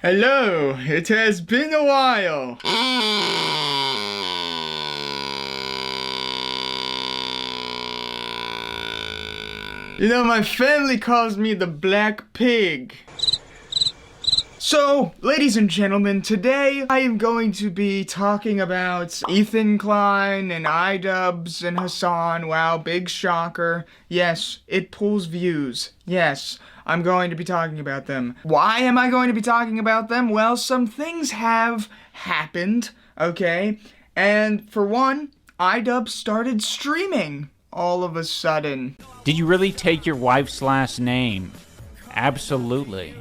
Hello, it has been a while. You know, my family calls me the Black Pig. So, ladies and gentlemen, today I am going to be talking about Hila Klein and Idubbbz and Hasan. Wow, big shocker. Yes, it pulls views. Yes, I'm going to be talking about them. Why am I going to be talking about them? Well, some things have happened, okay? And for one, Idubbbz started streaming all of a sudden. Did you really take your wife's last name? Absolutely.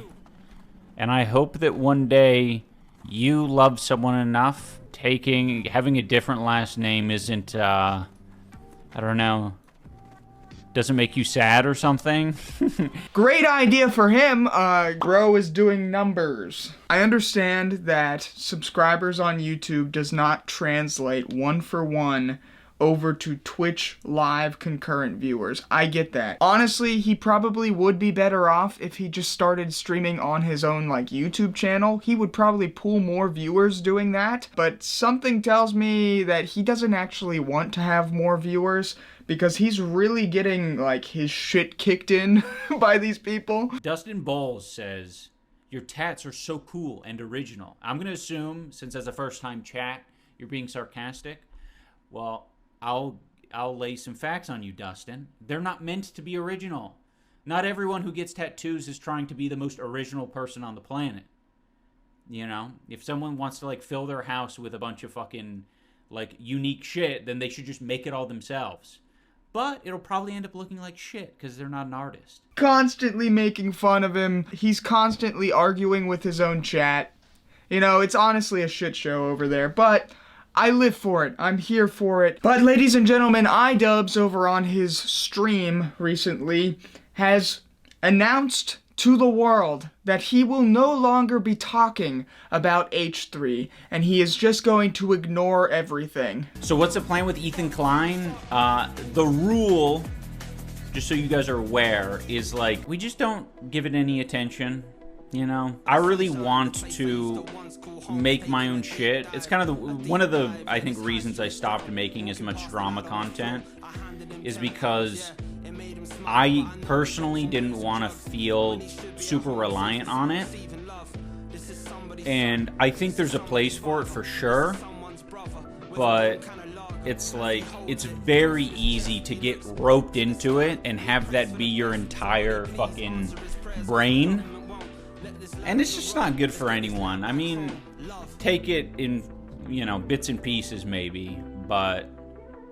And I hope that one day you love someone enough, having a different last name isn't, I don't know, doesn't make you sad or something. Great idea for him. Bro is doing numbers. I understand that subscribers on YouTube does not translate one for one over to Twitch live concurrent viewers. I get that. Honestly, he probably would be better off if he just started streaming on his own, YouTube channel. He would probably pull more viewers doing that, but something tells me that he doesn't actually want to have more viewers because he's really getting, his shit kicked in by these people. Dustin Bowles says, "Your tats are so cool and original." I'm gonna assume, since as a first-time chat, you're being sarcastic. Well, I'll lay some facts on you, Dustin. They're not meant to be original. Not everyone who gets tattoos is trying to be the most original person on the planet. You know, if someone wants to fill their house with a bunch of fucking unique shit, then they should just make it all themselves. But it'll probably end up looking like shit because they're not an artist. Constantly making fun of him. He's constantly arguing with his own chat. You know, it's honestly a shit show over there, but I live for it. I'm here for it. But ladies and gentlemen, Idubbbz over on his stream recently has announced to the world that he will no longer be talking about H3 and he is just going to ignore everything. So what's the plan with Hila Klein? The rule, just so you guys are aware, is we just don't give it any attention. You know, I really want to make my own shit. It's kind of one of the, I think, reasons I stopped making as much drama content is because I personally didn't want to feel super reliant on it. And I think there's a place for it for sure, but it's it's very easy to get roped into it and have that be your entire fucking brain. And it's just not good for anyone. I mean, take it in, bits and pieces maybe, but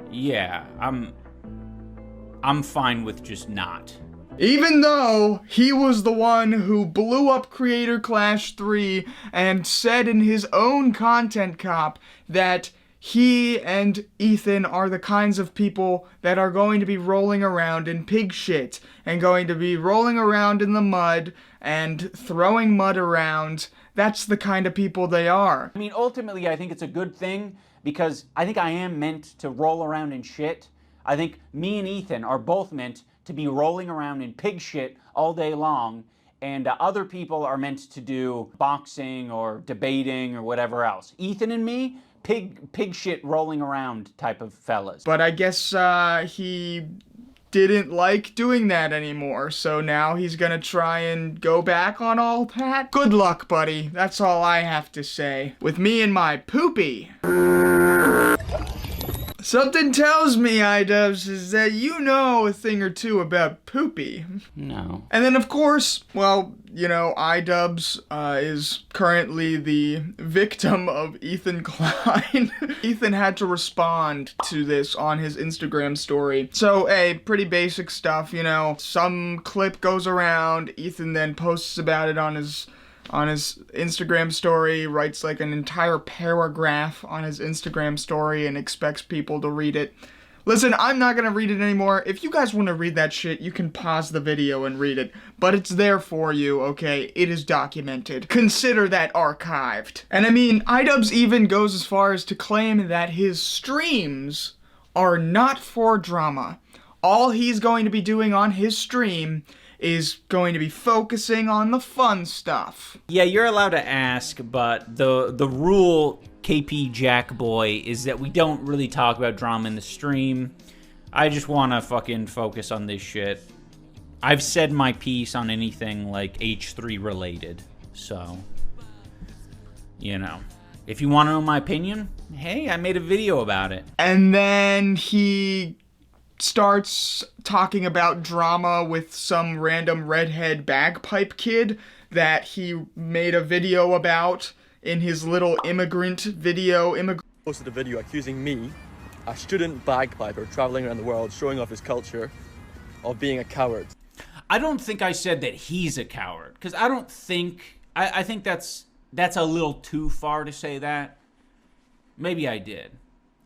yeah, I'm fine with just not. Even though he was the one who blew up Creator Clash 3 and said in his own content cop that he and Ethan are the kinds of people that are going to be rolling around in pig shit and going to be rolling around in the mud and throwing mud around. That's the kind of people they are. I mean, ultimately, I think it's a good thing because I think I am meant to roll around in shit. I think me and Ethan are both meant to be rolling around in pig shit all day long, and other people are meant to do boxing or debating or whatever else. Ethan and me, pig shit rolling around type of fellas. But I guess he didn't like doing that anymore, so now he's gonna try and go back on all that. Good luck, buddy. That's all I have to say. With me and my poopy. Something tells me, Idubbbz, is that you know a thing or two about poopy. No. And then, of course, well, Idubbbz is currently the victim of Hila Klein. Ethan had to respond to this on his Instagram story. So, pretty basic stuff, Some clip goes around, Ethan then posts about it on his Instagram story, writes an entire paragraph on his Instagram story and expects people to read it. Listen, I'm not gonna read it anymore. If you guys want to read that shit, you can pause the video and read it. But it's there for you, okay? It is documented. Consider that archived. And I mean, Idubbbz even goes as far as to claim that his streams are not for drama. All he's going to be doing on his stream is going to be focusing on the fun stuff. Yeah, you're allowed to ask, but the rule, KP Jackboy, is that we don't really talk about drama in the stream. I just want to fucking focus on this shit. I've said my piece on anything like H3 related, so, you know. If you want to know my opinion, hey, I made a video about it. And then he starts talking about drama with some random redhead bagpipe kid that he made a video about in his little immigrant video. Posted a video accusing me, a student bagpiper traveling around the world showing off his culture, of being a coward. I don't think I said that he's a coward, because I don't think... I think that's a little too far to say that. Maybe I did.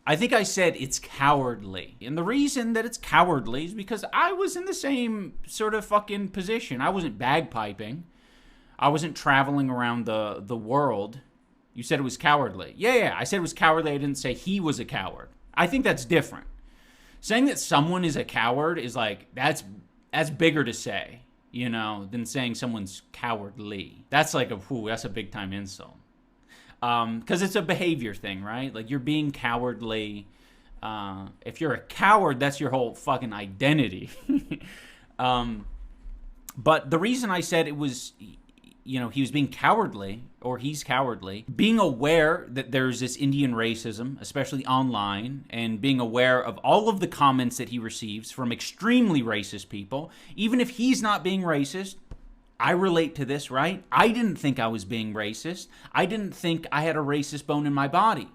I think I said it's cowardly. And the reason that it's cowardly is because I was in the same sort of fucking position. I wasn't bagpiping. I wasn't traveling around the world. You said it was cowardly. Yeah, I said it was cowardly. I didn't say he was a coward. I think that's different. Saying that someone is a coward is like, that's bigger to say, you know, than saying someone's cowardly. That's like that's a big time insult. Because it's a behavior thing, right? Like, you're being cowardly. If you're a coward, that's your whole fucking identity. But the reason I said it was, you know, he was being cowardly, or he's cowardly, being aware that there's this Indian racism, especially online, and being aware of all of the comments that he receives from extremely racist people, even if he's not being racist, I relate to this, right? I didn't think I was being racist. I didn't think I had a racist bone in my body.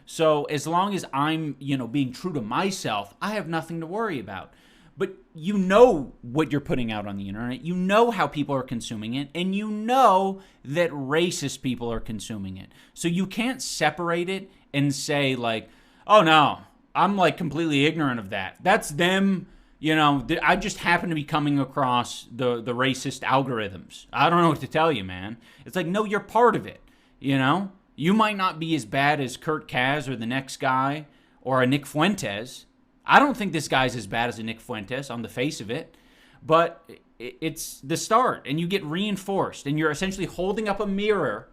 So as long as I'm, you know, being true to myself, I have nothing to worry about. But you know what you're putting out on the internet. You know how people are consuming it. And you know that racist people are consuming it. So you can't separate it and say, like, oh, no, I'm, like, completely ignorant of that. That's them. You know, I just happen to be coming across the racist algorithms. I don't know what to tell you, man. It's like, no, you're part of it, you know? You might not be as bad as Kurt Kaz or the next guy or a Nick Fuentes. I don't think this guy's as bad as a Nick Fuentes on the face of it. But it's the start, and you get reinforced, and you're essentially holding up a mirror,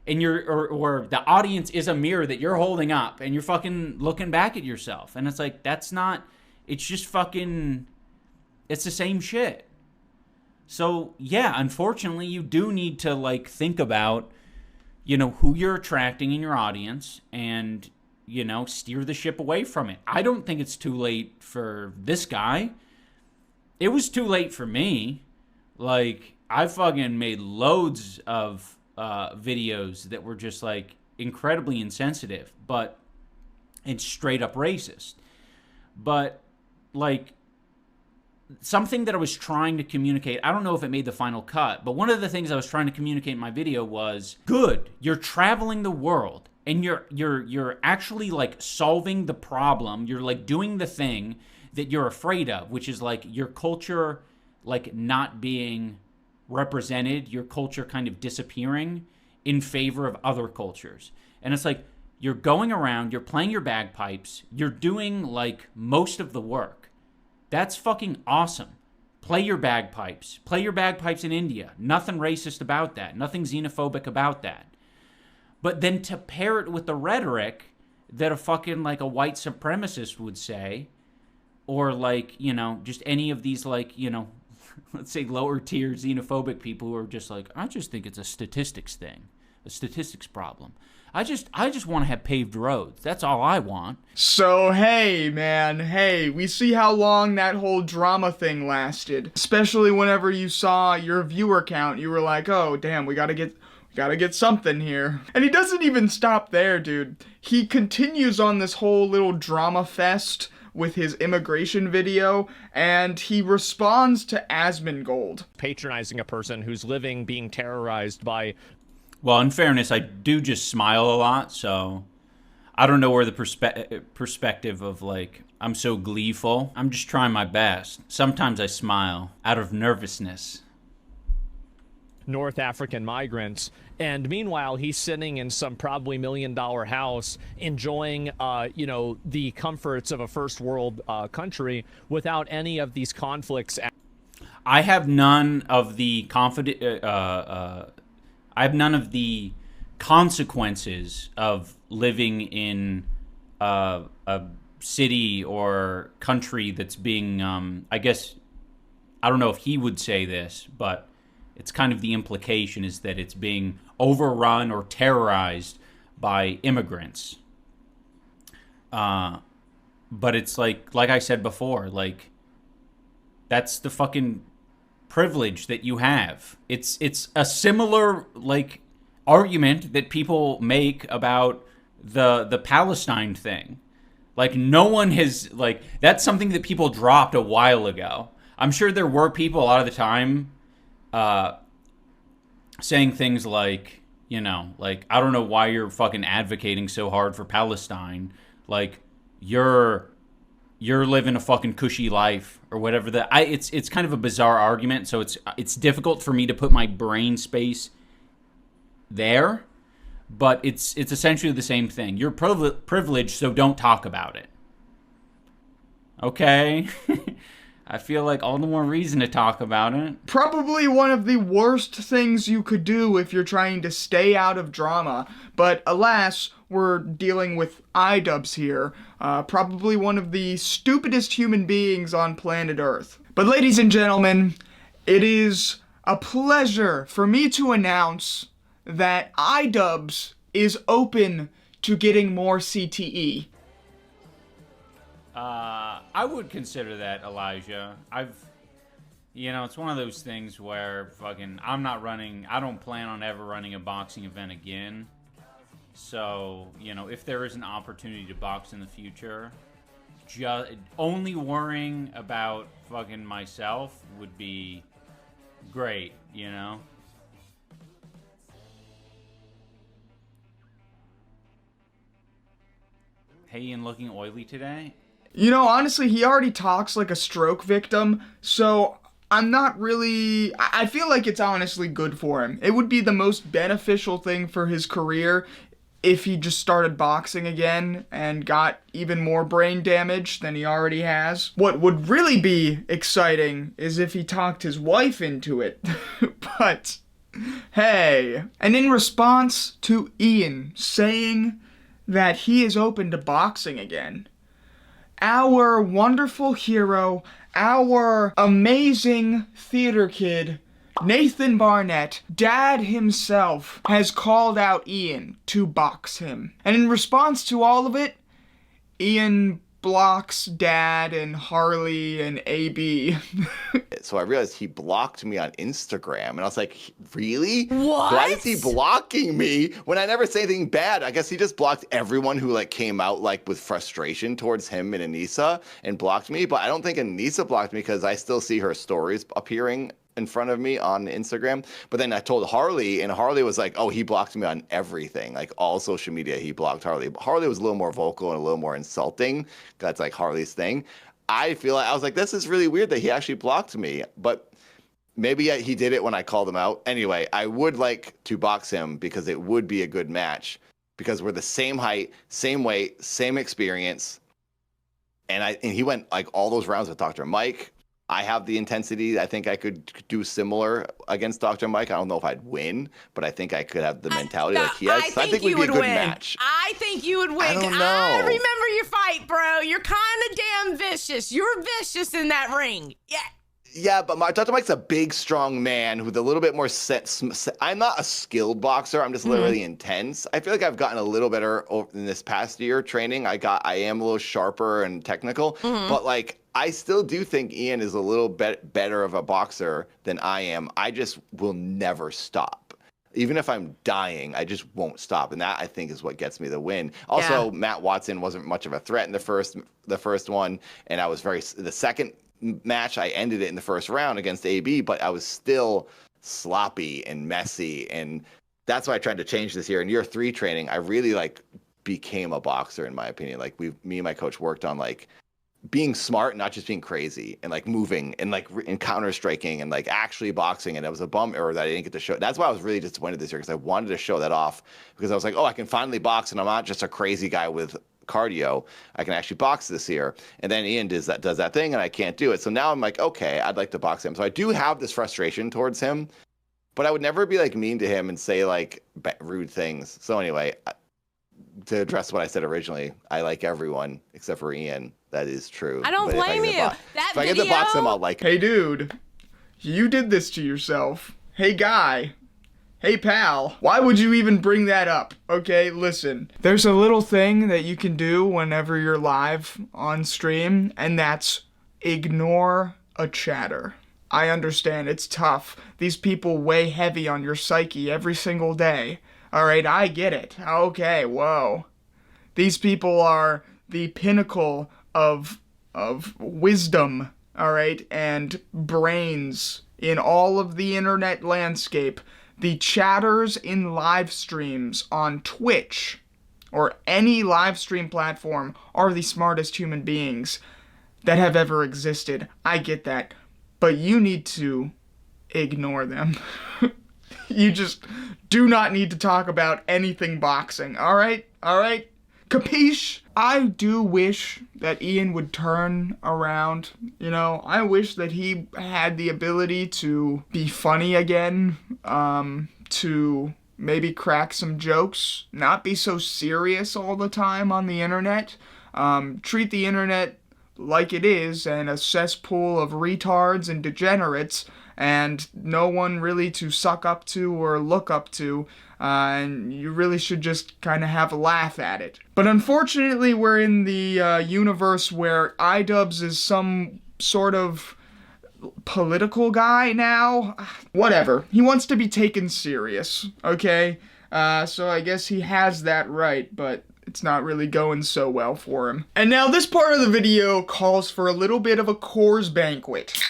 and or the audience is a mirror that you're holding up, and you're fucking looking back at yourself. And it's like, that's not... It's just fucking, it's the same shit. So, yeah, unfortunately, you do need to, like, think about, you know, who you're attracting in your audience and, you know, steer the ship away from it. I don't think it's too late for this guy. It was too late for me. Like, I fucking made loads of videos that were just, like, incredibly insensitive, and straight up racist. But... like, something that I was trying to communicate, I don't know if it made the final cut, but one of the things I was trying to communicate in my video was, good, you're traveling the world, and you're actually, like, solving the problem, you're, like, doing the thing that you're afraid of, which is, like, your culture, like, not being represented, your culture kind of disappearing in favor of other cultures. And it's like, you're going around, you're playing your bagpipes, you're doing, like, most of the work. That's fucking awesome. Play your bagpipes. Play your bagpipes in India. Nothing racist about that. Nothing xenophobic about that. But then to pair it with the rhetoric that a fucking, like, a white supremacist would say, or, like, you know, just any of these, like, you know, let's say lower tier xenophobic people who are just like, I just think it's a statistics thing. A statistics problem. I just want to have paved roads. That's all I want. So, hey, man, hey, we see how long that whole drama thing lasted. Especially whenever you saw your viewer count, you were like, oh, damn, we gotta get something here. And he doesn't even stop there, dude. He continues on this whole little drama fest with his immigration video, and he responds to Asmongold. Patronizing a person who's living, being terrorized by... Well, in fairness, I do just smile a lot, so I don't know where the perspective of, like, I'm so gleeful. I'm just trying my best. Sometimes I smile out of nervousness. North African migrants, and meanwhile he's sitting in some probably $1 million house enjoying you know, the comforts of a first world country without any of these conflicts. I have none of the I have none of the consequences of living in a city or country that's being, I guess, I don't know if he would say this, but it's kind of the implication is that it's being overrun or terrorized by immigrants. But it's like I said before, like, that's the fucking privilege that you have. It's a similar, like, argument that people make about the Palestine thing. Like, no one has, like, that's something that people dropped a while ago. I'm sure there were people a lot of the time saying things like, you know, like, I don't know why you're fucking advocating so hard for Palestine. Like, you're living a fucking cushy life or whatever. It's kind of a bizarre argument, so it's difficult for me to put my brain space there, but it's essentially the same thing. You're privileged, so don't talk about it. Okay? I feel like all the more reason to talk about it. Probably one of the worst things you could do if you're trying to stay out of drama, but alas, we're dealing with Idubbbz here. Probably one of the stupidest human beings on planet Earth. But ladies and gentlemen, it is a pleasure for me to announce that Idubbbz is open to getting more CTE. I would consider that, Elijah. It's one of those things where fucking I don't plan on ever running a boxing event again. So, if there is an opportunity to box in the future, just only worrying about fucking myself would be great, Hey, Ian, looking oily today? Honestly, he already talks like a stroke victim, so I'm not really... I feel like it's honestly good for him. It would be the most beneficial thing for his career if he just started boxing again and got even more brain damage than he already has. What would really be exciting is if he talked his wife into it. But, hey. And in response to Ian saying that he is open to boxing again, our wonderful hero, our amazing theater kid, Nathan Barnett, Dad himself, has called out Ian to box him. And in response to all of it, Ian blocks Dad and Harley and AB. So I realized he blocked me on Instagram, and I was like, really? What? Why is he blocking me when I never say anything bad? I guess he just blocked everyone who came out with frustration towards him and Anisa and blocked me. But I don't think Anisa blocked me because I still see her stories appearing in front of me on Instagram. But then I told Harley, and Harley was like, oh, he blocked me on everything. All social media, he blocked Harley. Harley was a little more vocal and a little more insulting. That's Harley's thing. I was like, this is really weird that he actually blocked me. But maybe he did it when I called him out. Anyway, I would like to box him because it would be a good match. Because we're the same height, same weight, same experience. And he went all those rounds with Dr. Mike. I have the intensity. I think I could do similar against Dr. Mike. I don't know if I'd win, but I think I could have the mentality he has. I think we'd be a good match. I think you would win. I don't know. I remember your fight, bro. You're kind of damn vicious. You're vicious in that ring. Yeah. Yeah, but Dr. Mike's a big, strong man with a little bit more I'm not a skilled boxer. I'm just literally intense. I feel like I've gotten a little better in this past year training. I am a little sharper and technical, but I still do think Ian is a little bit better of a boxer than I am. I just will never stop. Even if I'm dying, I just won't stop. And that, I think, is what gets me the win. Also, Matt Watson wasn't much of a threat in the first one. And I was the second match, I ended it in the first round against AB, but I was still sloppy and messy. And that's why I tried to change this year. In year 3 training, I really became a boxer, in my opinion. Me and my coach worked on being smart, not just being crazy, and moving and and counter striking and actually boxing. And it was a bummer that I didn't get to show. That's why I was really disappointed this year, because I wanted to show that off, because I was like, oh, I can finally box, and I'm not just a crazy guy with cardio. I can actually box this year. And then Ian does that thing, and I can't do it. So now I'm like, okay, I'd like to box him. So I do have this frustration towards him, but I would never be like mean to him and say like rude things. So anyway, to address what I said originally, I like everyone except for Ian. That is true. I don't blame you. If I get to box him, I'll like him. Hey, dude, you did this to yourself. Hey, guy. Hey, pal. Why would you even bring that up? Okay, listen. There's a little thing that you can do whenever you're live on stream, and that's ignore a chatter. I understand it's tough. These people weigh heavy on your psyche every single day. All right, I get it. Okay, whoa. These people are the pinnacle of wisdom, all right, and brains in all of the internet landscape. The chatters in live streams on Twitch or any live stream platform are the smartest human beings that have ever existed. I get that. But you need to ignore them. You just do not need to talk about anything boxing, all right? All right? Capiche? I do wish that Ian would turn around. You know, I wish that he had the ability to be funny again, to maybe crack some jokes, not be so serious all the time on the internet, treat the internet like it is and a cesspool of retards and degenerates and no one really to suck up to or look up to, and you really should just kind of have a laugh at it. But unfortunately, we're in the universe where Idubbbz is some sort of political guy now. Whatever. He wants to be taken serious, okay? So I guess he has that right, but it's not really going so well for him. And now this part of the video calls for a little bit of a Coors banquet.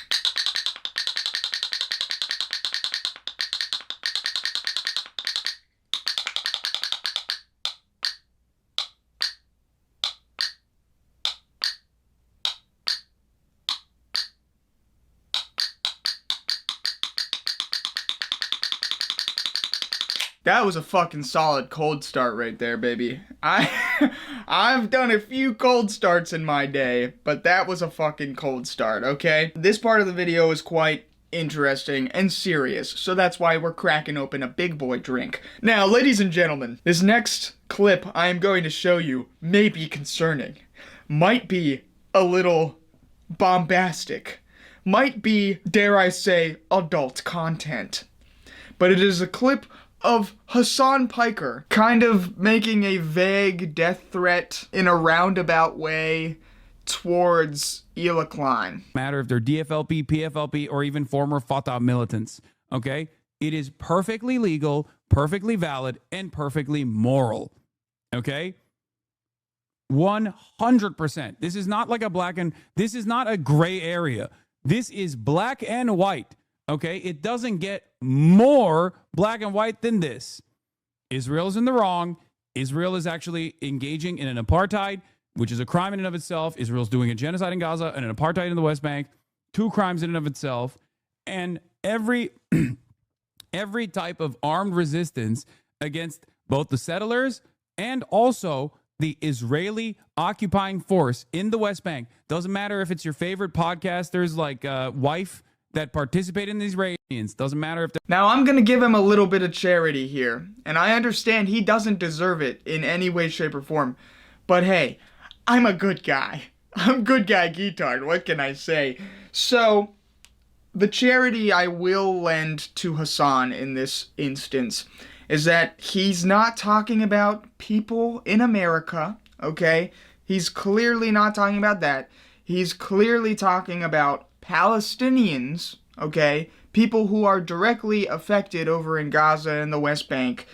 That was a fucking solid cold start right there, baby. I've done a few cold starts in my day, but that was a fucking cold start, okay? This part of the video is quite interesting and serious, so that's why we're cracking open a big boy drink. Now, ladies and gentlemen, this next clip I am going to show you may be concerning, might be a little bombastic, might be, dare I say, adult content, but it is a clip of Hasan Piker kind of making a vague death threat in a roundabout way towards Hila Klein. Matter if they're DFLP, PFLP, or even former Fatah militants, okay? It is perfectly legal, perfectly valid, and perfectly moral, okay? 100%. This is not like this is not a gray area. This is black and white. Okay, it doesn't get more black and white than this. Israel's in the wrong. Israel is actually engaging in an apartheid, which is a crime in and of itself. Israel's doing a genocide in Gaza and an apartheid in the West Bank. 2 crimes in and of itself. And every type of armed resistance against both the settlers and also the Israeli occupying force in the West Bank. Doesn't matter if it's your favorite podcasters like Wife that participate in these Iranians. Doesn't matter if they're... Now, I'm gonna give him a little bit of charity here, and I understand he doesn't deserve it in any way, shape, or form. But hey, I'm a good guy. I'm good guy Guitard, what can I say? So, the charity I will lend to Hasan in this instance is that he's not talking about people in America, okay? He's clearly not talking about that. He's clearly talking about Palestinians, okay, people who are directly affected over in Gaza and the West Bank.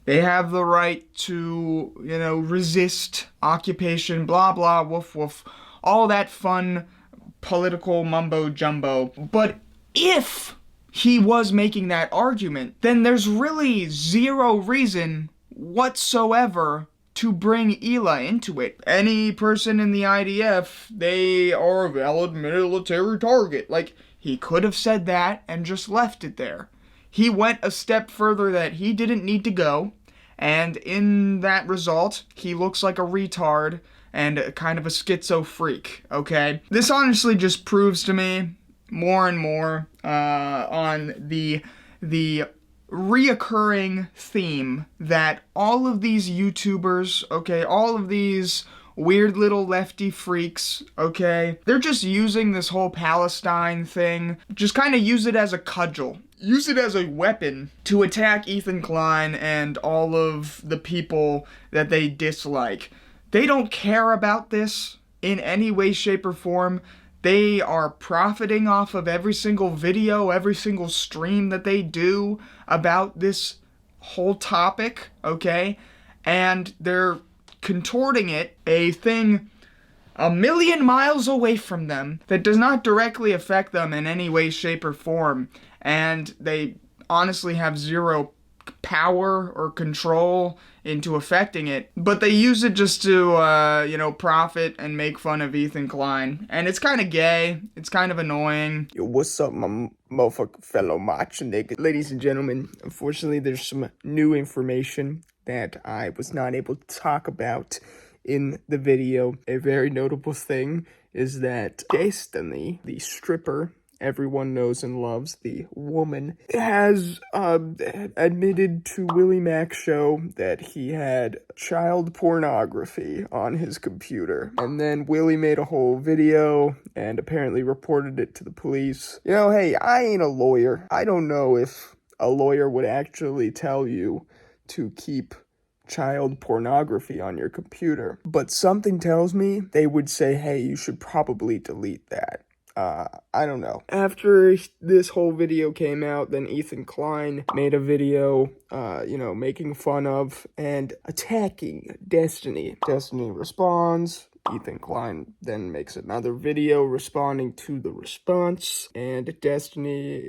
They have the right to, you know, resist occupation, blah, blah, woof, woof, all that fun political mumbo jumbo. But if he was making that argument, then there's really zero reason whatsoever to bring Hila into it. Any person in the IDF, they are a valid military target. Like, he could have said that and just left it there. He went a step further that he didn't need to go, And in that result, he looks like a retard and kind of a schizo freak, okay? This honestly just proves to me more and more on the reoccurring theme that all of these YouTubers, okay, all of these weird little lefty freaks, okay, they're just using this whole Palestine thing, just kind of use it as a cudgel. Use it as a weapon to attack Ethan Klein and all of the people that they dislike. They don't care about this in any way, shape, or form. They are profiting off of every single video, every single stream that they do about this whole topic, okay? And they're contorting it, a thing a million miles away from them that does not directly affect them in any way, shape, or form. And they honestly have zero power or control into affecting it, but they use it just to, profit and make fun of Ethan Klein. And it's kind of gay. It's kind of annoying. Yo, what's up, my motherfucking fellow macho nigga? Ladies and gentlemen, unfortunately, there's some new information that I was not able to talk about in the video. A very notable thing is that Destiny, the stripper everyone knows and loves, the woman, has admitted to Willie Mac's show that he had child pornography on his computer. And then Willie made a whole video and apparently reported it to the police. You know, hey, I ain't a lawyer. I don't know if a lawyer would actually tell you to keep child pornography on your computer, but something tells me they would say, hey, you should probably delete that. I don't know. After this whole video came out, then Ethan Klein made a video, making fun of and attacking Destiny. Destiny responds. Ethan Klein then makes another video responding to the response, and Destiny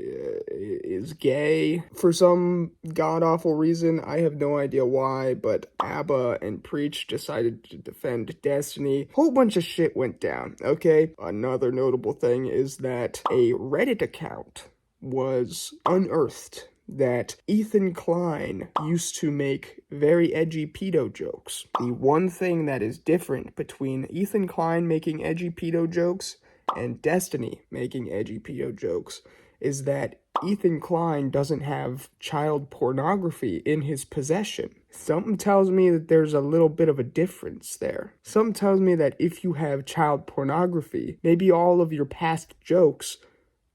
is gay for some god-awful reason. I have no idea why, but ABBA and Preach decided to defend Destiny. Whole bunch of shit went down, okay? Another notable thing is that a Reddit account was unearthed that Ethan Klein used to make very edgy pedo jokes. The one thing that is different between Ethan Klein making edgy pedo jokes and Destiny making edgy pedo jokes is that Ethan Klein doesn't have child pornography in his possession. Something tells me that there's a little bit of a difference there. Something tells me that if you have child pornography, maybe all of your past jokes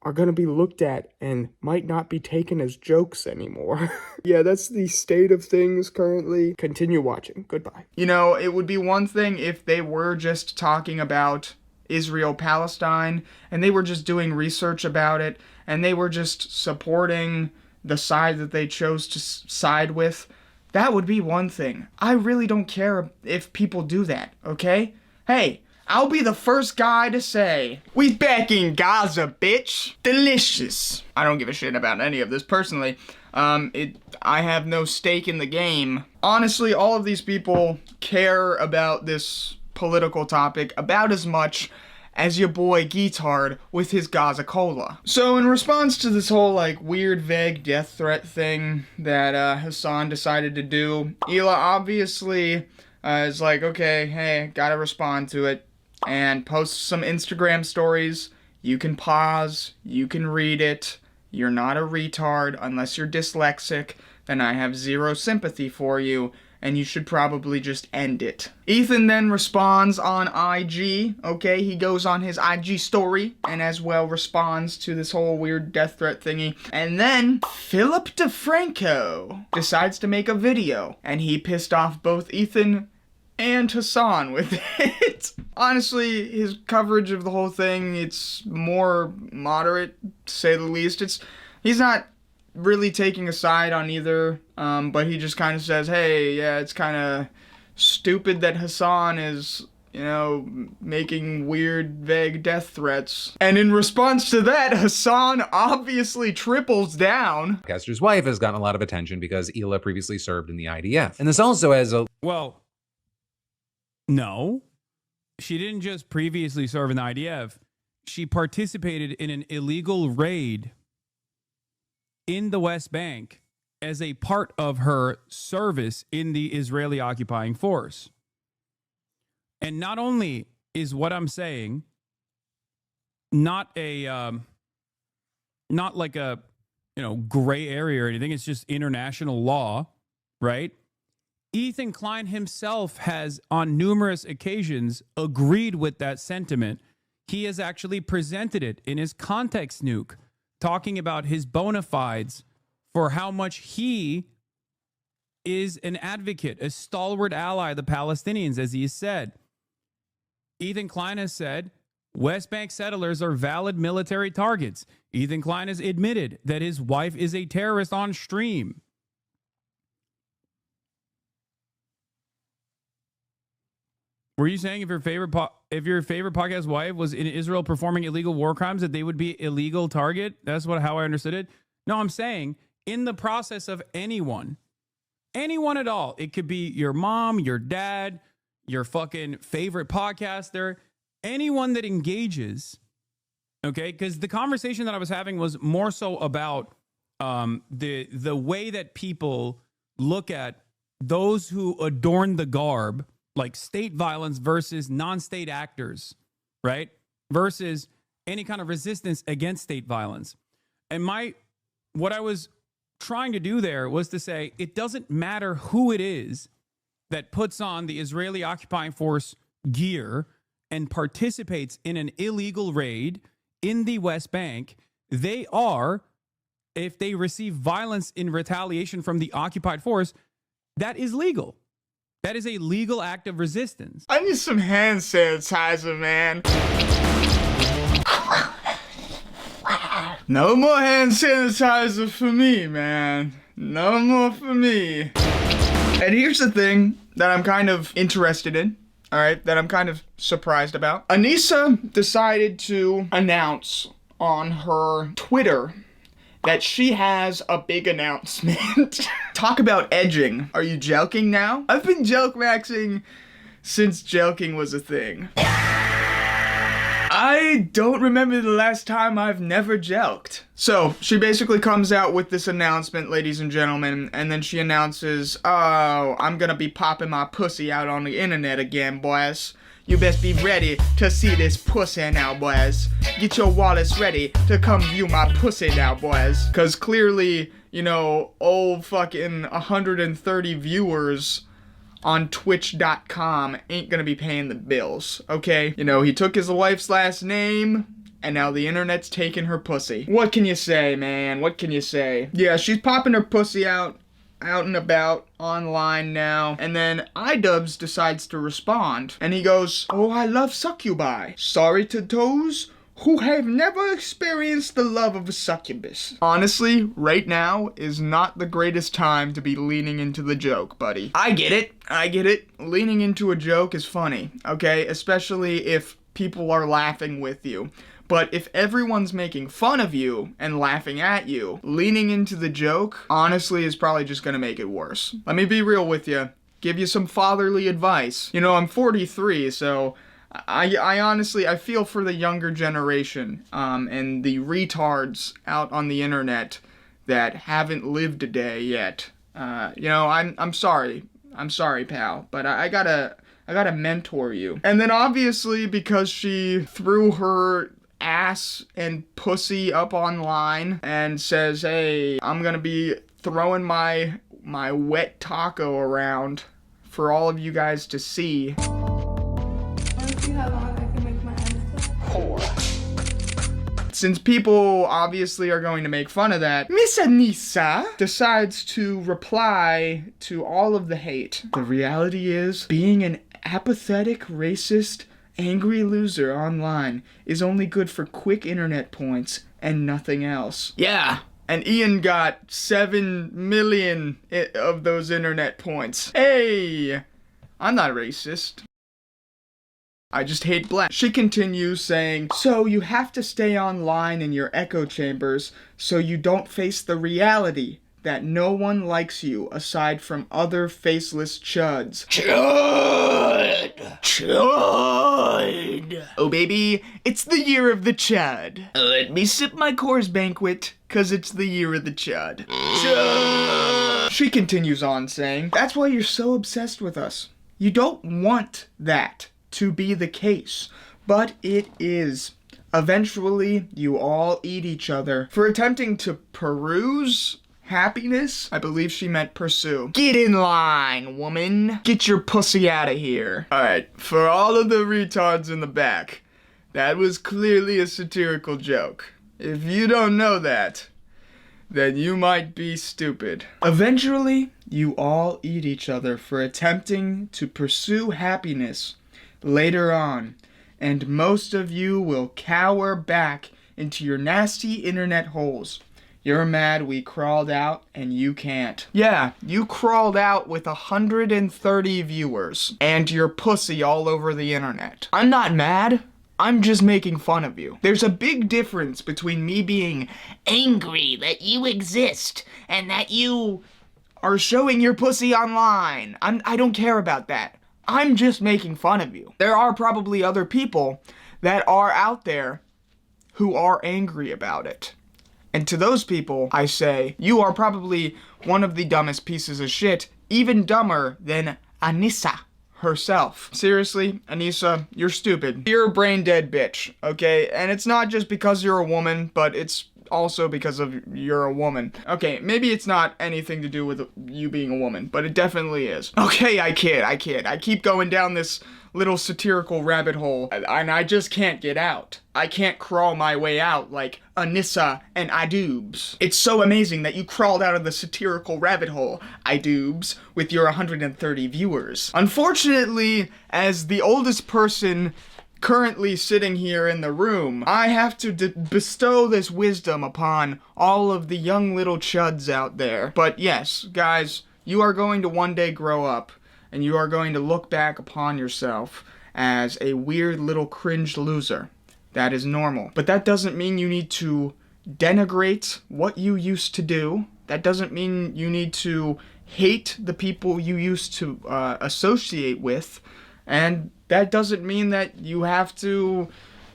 are going to be looked at and might not be taken as jokes anymore. Yeah, that's the state of things currently. Continue watching. Goodbye. You know, it would be one thing if they were just talking about Israel-Palestine and they were just doing research about it and they were just supporting the side that they chose to side with. That would be one thing. I really don't care if people do that, okay? Hey, I'll be the first guy to say, we back in Gaza, bitch. Delicious. I don't give a shit about any of this personally. I have no stake in the game. Honestly, all of these people care about this political topic about as much as your boy Geetard with his Gaza Cola. So in response to this whole weird vague death threat thing that Hasan decided to do, Hila obviously is like, okay, hey, gotta respond to it. And post some Instagram stories. You can pause, you can read it. You're not a retard unless you're dyslexic, then I have zero sympathy for you, and you should probably just end it. Ethan then responds on IG, okay? He goes on his IG story and as well responds to this whole weird death threat thingy. And then Philip DeFranco decides to make a video, and he pissed off both Ethan and Hasan with it. Honestly, his coverage of the whole thing, it's more moderate, to say the least. He's not really taking a side on either, but he just kind of says, hey, yeah, it's kind of stupid that Hasan is, making weird, vague death threats. And in response to that, Hasan obviously triples down. Podcaster's wife has gotten a lot of attention because Hila previously served in the IDF. And this also has a... Well, no, she didn't just previously serve in the IDF. She participated in an illegal raid in the West Bank as a part of her service in the Israeli occupying force. And not only is what I'm saying not like a gray area or anything, it's just international law, right? Ethan Klein himself has on numerous occasions agreed with that sentiment. He has actually presented it in his context nuke, talking about his bona fides for how much he is an advocate, a stalwart ally of the Palestinians, as he has said. Ethan Klein has said West Bank settlers are valid military targets. Ethan Klein has admitted that his wife is a terrorist on stream. Were you saying if your favorite podcast wife was in Israel performing illegal war crimes that they would be illegal target? That's how I understood it. No, I'm saying in the process of anyone at all, it could be your mom, your dad, your fucking favorite podcaster, anyone that engages, okay? Because the conversation that I was having was more so about the way that people look at those who adorn the garb, like state violence versus non-state actors, right? Versus any kind of resistance against state violence. And what I was trying to do there was to say it doesn't matter who it is that puts on the Israeli occupying force gear and participates in an illegal raid in the West Bank. They are, if they receive violence in retaliation from the occupied force, that is legal. That is a legal act of resistance. I need some hand sanitizer, man. No more hand sanitizer for me, man. No more for me. And here's the thing that I'm kind of interested in, all right, that I'm kind of surprised about. Anisa decided to announce on her Twitter that she has a big announcement. Talk about edging. Are you jelking now? I've been jelk maxing since jelking was a thing. I don't remember the last time I've never jelked. So, she basically comes out with this announcement, ladies and gentlemen, and then she announces, oh, I'm gonna be popping my pussy out on the internet again, boys. You best be ready to see this pussy now, boys. Get your wallets ready to come view my pussy now, boys. Cause clearly, old fucking 130 viewers on twitch.com ain't gonna be paying the bills, okay? He took his wife's last name, and now the internet's taking her pussy. What can you say, man? What can you say? Yeah, she's popping her pussy out and about online now, and then Idubbbz decides to respond, and he goes, oh, I love succubi. Sorry to those who have never experienced the love of a succubus. Honestly, right now is not the greatest time to be leaning into the joke, buddy. I get it. Leaning into a joke is funny, okay? Especially if people are laughing with you. But if everyone's making fun of you and laughing at you, leaning into the joke, honestly, is probably just gonna make it worse. Let me be real with you. Give you some fatherly advice. I'm 43, so I honestly, I feel for the younger generation, and the retards out on the internet that haven't lived a day yet. I'm sorry. I'm sorry, pal, but I gotta mentor you. And then obviously, because she threw her ass and pussy up online and says, hey, I'm gonna be throwing my wet taco around for all of you guys to see. Let's see how long I can make my eyes close. Since people obviously are going to make fun of that, Miss Anisa decides to reply to all of the hate. The reality is, being an apathetic, racist, angry loser online is only good for quick internet points and nothing else. Yeah, and Ian got 7 million of those internet points. Hey, I'm not racist. I just hate black. She continues saying, so you have to stay online in your echo chambers so you don't face the reality that no one likes you aside from other faceless chuds. Chud! Oh baby, it's the year of the chud. Let me sip my Coors Banquet, cause it's the year of the chud. Chud! She continues on saying, that's why you're so obsessed with us. You don't want that to be the case, but it is. Eventually, you all eat each other for attempting to peruse happiness. I believe she meant pursue. Get in line, woman. Get your pussy out of here. Alright, for all of the retards in the back, that was clearly a satirical joke. If you don't know that, then you might be stupid. Eventually, you all eat each other for attempting to pursue happiness later on, and most of you will cower back into your nasty internet holes. You're mad we crawled out and you can't. Yeah, you crawled out with 130 viewers and your pussy all over the internet. I'm not mad. I'm just making fun of you. There's a big difference between me being angry that you exist and that you are showing your pussy online. I don't care about that. I'm just making fun of you. There are probably other people that are out there who are angry about it. And to those people, I say, you are probably one of the dumbest pieces of shit, even dumber than Anisa herself. Seriously, Anisa, you're stupid. You're a brain dead bitch, okay? And it's not just because you're a woman, but it's also because of you're a woman. Okay, maybe it's not anything to do with you being a woman, but it definitely is. Okay, I kid. I keep going down this little satirical rabbit hole, and I just can't get out. I can't crawl my way out like Anisa and Idubbbz. It's so amazing that you crawled out of the satirical rabbit hole, Idubbbz, with your 130 viewers. Unfortunately, as the oldest person currently sitting here in the room, I have to bestow this wisdom upon all of the young little chuds out there. But yes, guys, you are going to one day grow up, and you are going to look back upon yourself as a weird little cringe loser. That is normal. But that doesn't mean you need to denigrate what you used to do. That doesn't mean you need to hate the people you used to associate with. And that doesn't mean that you have to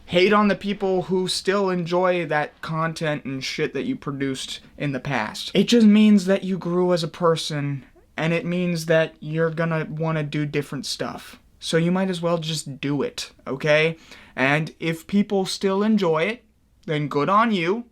hate on the people who still enjoy that content and shit that you produced in the past. It just means that you grew as a person, and it means that you're gonna want to do different stuff. So you might as well just do it, okay? And if people still enjoy it, then good on you.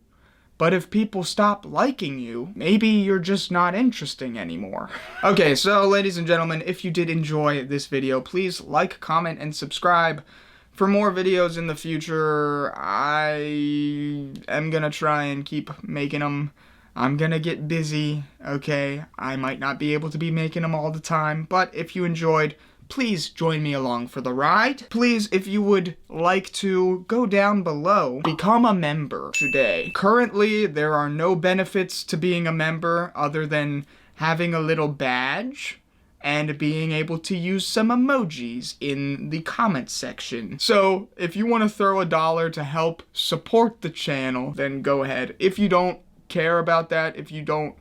But if people stop liking you, maybe you're just not interesting anymore. Okay, so ladies and gentlemen, if you did enjoy this video, please like, comment, and subscribe. For more videos in the future, I am gonna try and keep making them. I'm gonna get busy, okay? I might not be able to be making them all the time, but if you enjoyed, please join me along for the ride. Please, if you would like to, go down below, become a member today. Currently, there are no benefits to being a member other than having a little badge and being able to use some emojis in the comment section. So, if you want to throw $1 to help support the channel, then go ahead. If you don't care about that, if you don't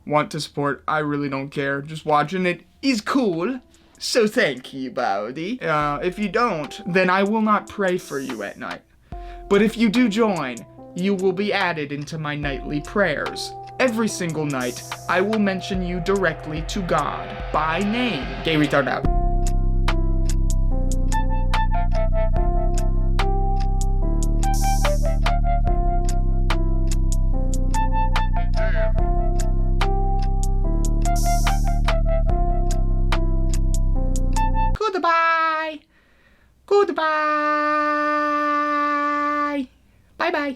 want to support, I really don't care. Just watching it is cool. So thank you, buddy. If you don't, then I will not pray for you at night. But if you do join, you will be added into my nightly prayers. Every single night, I will mention you directly to God by name. Gay retard out. Goodbye. Goodbye. Bye-bye.